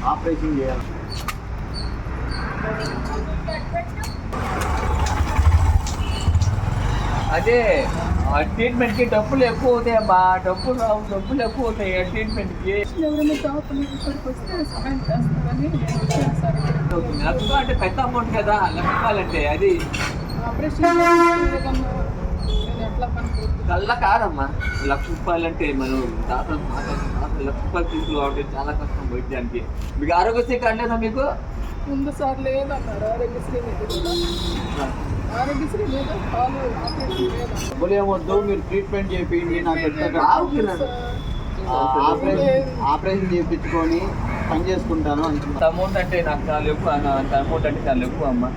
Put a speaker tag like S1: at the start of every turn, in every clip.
S1: Operation చేయాలి.
S2: అదే ట్రీట్మెంట్కి డబ్బులు ఎక్కువ అవుతాయి అమ్మా, డబ్బులు ఎక్కువ అవుతాయి ట్రీట్మెంట్కి. లక్ష అంటే పెద్ద అమౌంట్ కదా, ₹1,00,000 అంటే అది కల్లా కాదమ్మా. ₹1,00,000 అంటే మనం దాదాపు ₹1,00,000 తీసుకోవాలంటే చాలా కష్టం వైద్యానికి. మీకు ఆరోగ్యశ్రీ కార్డు లేదా మీకు?
S3: ముందు సార్ లేదన్నారు ఆరోగ్యశ్రీ మీద. ఆరోగ్యశ్రీ మీద
S1: డబ్బులు ఏమొద్దు, మీరు ట్రీట్మెంట్ చేయండి. నాకు ఆపరేషన్ చేయించుకొని పని చేసుకుంటాను
S2: అంత అమౌంట్ అంటే నాకు చాలా ఎక్కువ, అంత అమౌంట్ అంటే చాలా ఎక్కువ అమ్మా.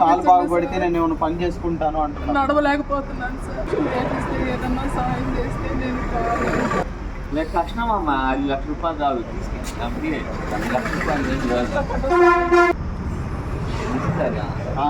S1: కాలు బాగుపడితే నేను ఏమైనా పని చేసుకుంటాను అంటున్నాను.
S3: నడవలేకపోతున్నాను సార్, ఏదన్నా సాయం చేస్తే నేను
S2: లేక కష్టం అమ్మా. అది ₹1,00,000 కాదు, తీసుకెళ్ళి ₹1,00,000
S1: ఆ